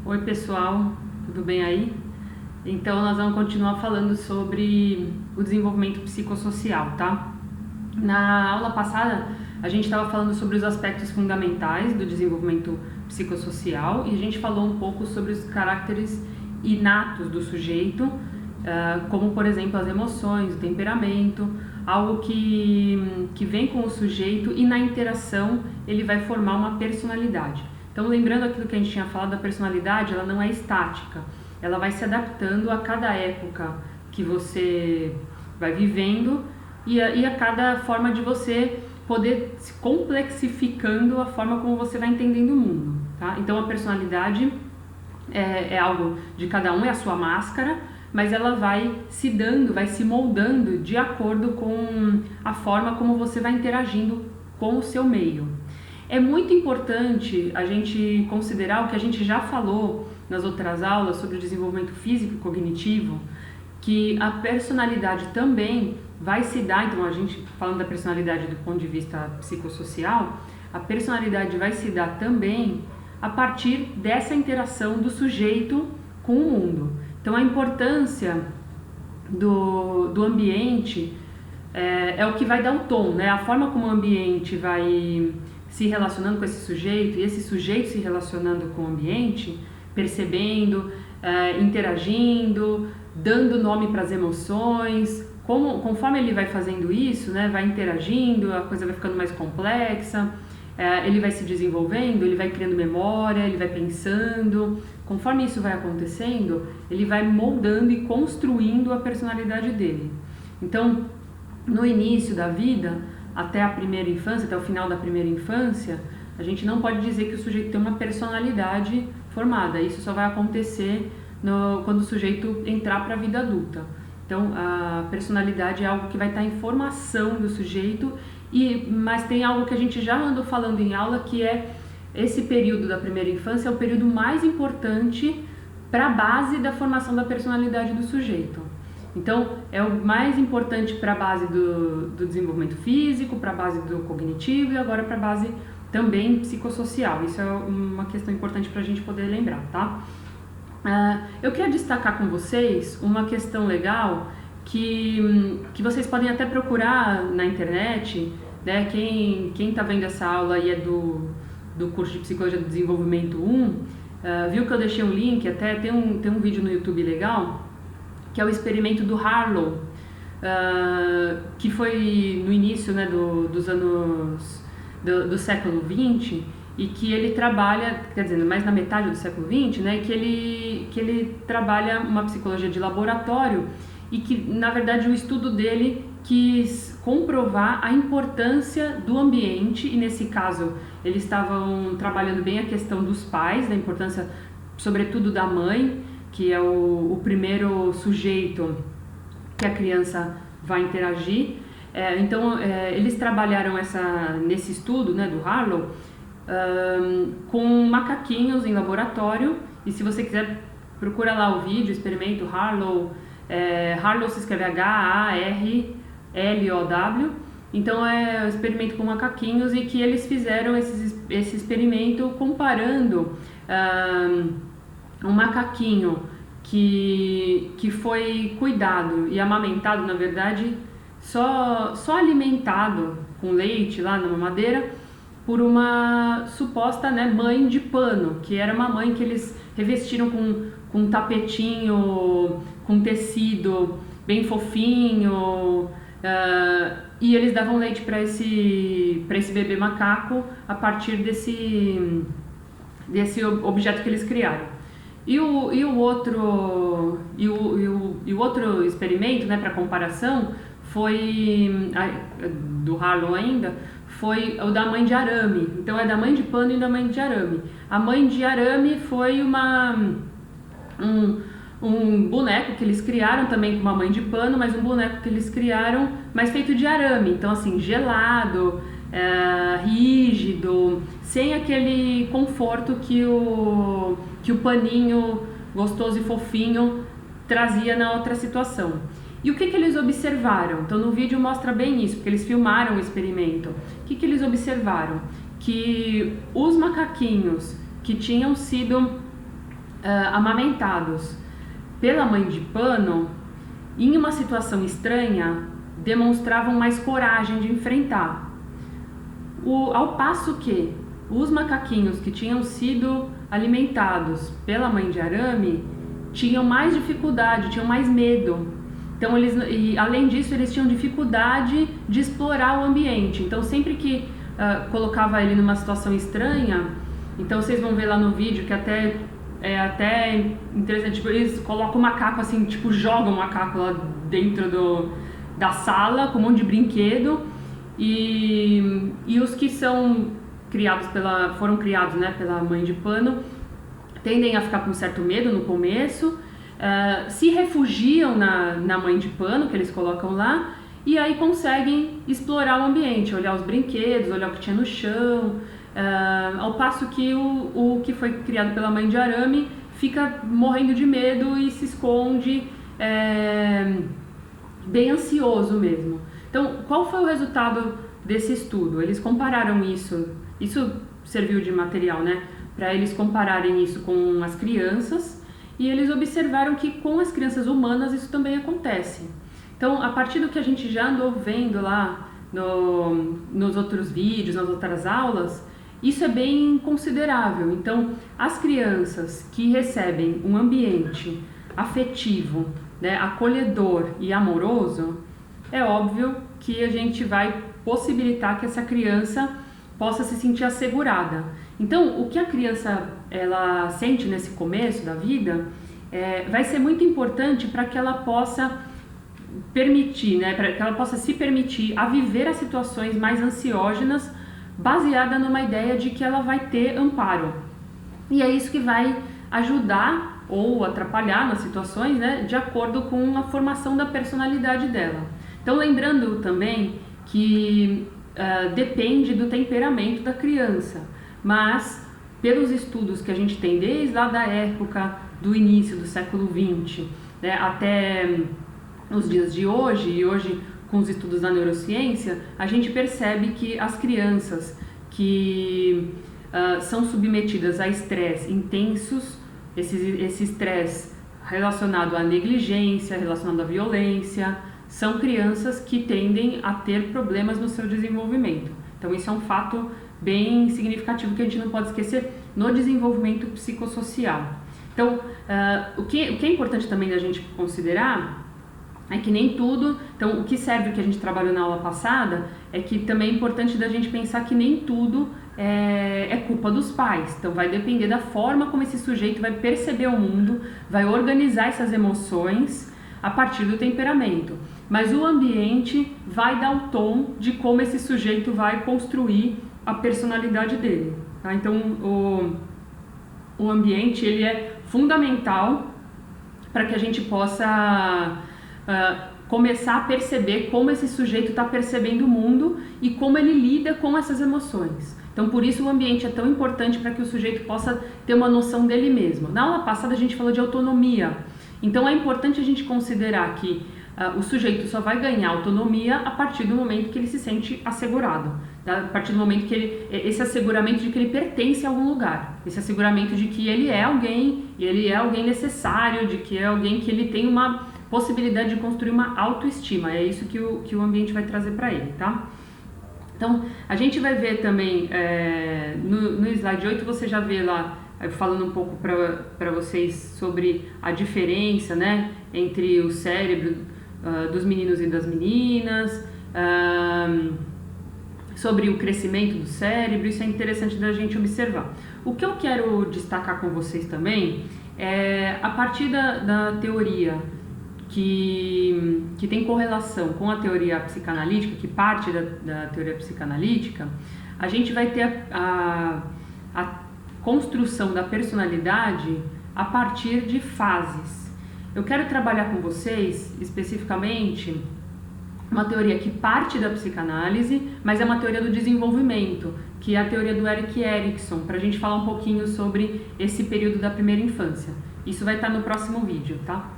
Oi pessoal, tudo bem aí? Então nós vamos continuar falando sobre o desenvolvimento psicossocial, tá? Na aula passada a gente estava falando sobre os aspectos fundamentais do desenvolvimento psicossocial e a gente falou um pouco sobre os caracteres inatos do sujeito, como por exemplo as emoções, o temperamento, algo que vem com o sujeito e na interação ele vai formar uma personalidade. Então, lembrando aquilo que a gente tinha falado da personalidade, ela não é estática, ela vai se adaptando a cada época que você vai vivendo e a cada forma de você poder se complexificando a forma como você vai entendendo o mundo, tá? Então, a personalidade é algo de cada um, é a sua máscara, mas ela vai se dando, vai se moldando de acordo com a forma como você vai interagindo com o seu meio. É muito importante a gente considerar o que a gente já falou nas outras aulas sobre o desenvolvimento físico e cognitivo, que a personalidade também vai se dar, então a gente falando da personalidade do ponto de vista psicossocial, a personalidade vai se dar também a partir dessa interação do sujeito com o mundo. Então a importância do ambiente é o que vai dar o tom, né? A forma como o ambiente vai se relacionando com esse sujeito e esse sujeito se relacionando com o ambiente, percebendo, interagindo, dando nome para as emoções. Conforme ele vai fazendo isso, né, vai interagindo, a coisa vai ficando mais complexa, ele vai se desenvolvendo, ele vai criando memória, ele vai pensando. Conforme isso vai acontecendo, ele vai moldando e construindo a personalidade dele. Então, no início da vida, até a primeira infância, até o final da primeira infância, a gente não pode dizer que o sujeito tem uma personalidade formada. Isso só vai acontecer quando o sujeito entrar para a vida adulta. Então, a personalidade é algo que vai estar em formação do sujeito, mas tem algo que a gente já andou falando em aula, que é esse período da primeira infância é o período mais importante para a base da formação da personalidade do sujeito. Então, é o mais importante para a base do desenvolvimento físico, para a base do cognitivo e agora para a base também psicossocial. Isso é uma questão importante para a gente poder lembrar, tá? Eu queria destacar com vocês uma questão legal que vocês podem até procurar na internet, né? Quem está vendo essa aula aí é do curso de Psicologia do Desenvolvimento 1, viu que eu deixei um link, até tem um vídeo no YouTube legal, que é o experimento do Harlow, que foi no início, né, dos anos do século XX, e que ele trabalha, quer dizer, mais na metade do século XX, né, que ele trabalha uma psicologia de laboratório e que, na verdade, o estudo dele quis comprovar a importância do ambiente, e nesse caso eles estavam trabalhando bem a questão dos pais, da importância, sobretudo, da mãe, que é o primeiro sujeito que a criança vai interagir. Então, eles trabalharam nesse estudo, né, do Harlow, com macaquinhos em laboratório, e se você quiser, procura lá o vídeo, experimento Harlow. Harlow se escreve Harlow. Então é um experimento com macaquinhos, e que eles fizeram esse experimento comparando um macaquinho que foi cuidado e amamentado, na verdade, só alimentado com leite lá na mamadeira por uma suposta, né, mãe de pano, que era uma mãe que eles revestiram com um tapetinho, com tecido bem fofinho, e eles davam leite para esse bebê macaco a partir desse objeto que eles criaram. E o outro experimento, né, para comparação, foi do Harlow ainda, foi o da mãe de arame. Então é da mãe de pano e da mãe de arame. A mãe de arame foi um boneco que eles criaram também com uma mãe de pano, mas um boneco que eles criaram, mas feito de arame. Então, assim, gelado, rígido, sem aquele conforto que o paninho gostoso e fofinho trazia na outra situação. E o que eles observaram? Então, no vídeo mostra bem isso, porque eles filmaram o experimento. O que eles observaram? Que os macaquinhos que tinham sido amamentados pela mãe de pano, em uma situação estranha, demonstravam mais coragem de enfrentar. Ao passo que os macaquinhos que tinham sido alimentados pela mãe de arame tinham mais dificuldade, tinham mais medo. Então além disso, eles tinham dificuldade de explorar o ambiente. Então sempre que colocava ele numa situação estranha, então vocês vão ver lá no vídeo que até interessante, tipo, eles colocam o macaco assim, tipo, jogam o macaco lá dentro da sala com um monte de brinquedo, e os que foram criados, né, pela mãe de pano tendem a ficar com certo medo no começo, se refugiam na mãe de pano que eles colocam lá, e aí conseguem explorar o ambiente, olhar os brinquedos, olhar o que tinha no chão, ao passo que o que foi criado pela mãe de arame fica morrendo de medo e se esconde, bem ansioso mesmo. Então, qual foi o resultado desse estudo? Eles compararam isso serviu de material, né, para eles compararem isso com as crianças, e eles observaram que com as crianças humanas isso também acontece. Então, a partir do que a gente já andou vendo lá nos outros vídeos, nas outras aulas, isso é bem considerável. Então, as crianças que recebem um ambiente afetivo, né, acolhedor e amoroso, é óbvio que a gente vai possibilitar que essa criança possa se sentir assegurada. Então, o que a criança ela sente nesse começo da vida vai ser muito importante para que ela possa permitir, né, para que ela possa se permitir a viver as situações mais ansiógenas, baseada numa ideia de que ela vai ter amparo. E é isso que vai ajudar ou atrapalhar nas situações, né, de acordo com a formação da personalidade dela. Então, lembrando também que depende do temperamento da criança, mas pelos estudos que a gente tem desde lá da época do início do século XX, né, até os dias de hoje, e hoje com os estudos da neurociência, a gente percebe que as crianças que são submetidas a estresse intensos, esse estresse relacionado à negligência, relacionado à violência, são crianças que tendem a ter problemas no seu desenvolvimento. Então isso é um fato bem significativo que a gente não pode esquecer no desenvolvimento psicossocial. Então, o que é importante também da gente considerar é que nem tudo, então o que serve o que a gente trabalhou na aula passada é que também é importante da gente pensar que nem tudo é culpa dos pais. Então vai depender da forma como esse sujeito vai perceber o mundo, vai organizar essas emoções a partir do temperamento. Mas o ambiente vai dar o tom de como esse sujeito vai construir a personalidade dele. Tá? Então o ambiente ele é fundamental para que a gente possa começar a perceber como esse sujeito está percebendo o mundo e como ele lida com essas emoções. Então, por isso o ambiente é tão importante para que o sujeito possa ter uma noção dele mesmo. Na aula passada a gente falou de autonomia. Então, é importante a gente considerar que o sujeito só vai ganhar autonomia a partir do momento que ele se sente assegurado. Tá? A partir do momento que esse asseguramento de que ele pertence a algum lugar. Esse asseguramento de que ele é alguém necessário, de que é alguém que ele tem uma possibilidade de construir uma autoestima. É isso que o ambiente vai trazer para ele, tá? Então, a gente vai ver também, no slide 8, você já vê lá, falando um pouco para vocês sobre a diferença, né, entre o cérebro dos meninos e das meninas, sobre o crescimento do cérebro. Isso é interessante da gente observar. O que eu quero destacar com vocês também é, a partir da teoria que tem correlação com a teoria psicanalítica, que parte da teoria psicanalítica, a gente vai ter a construção da personalidade a partir de fases. Eu quero trabalhar com vocês, especificamente, uma teoria que parte da psicanálise, mas é uma teoria do desenvolvimento, que é a teoria do Erik Erikson, para a gente falar um pouquinho sobre esse período da primeira infância. Isso vai estar no próximo vídeo, tá?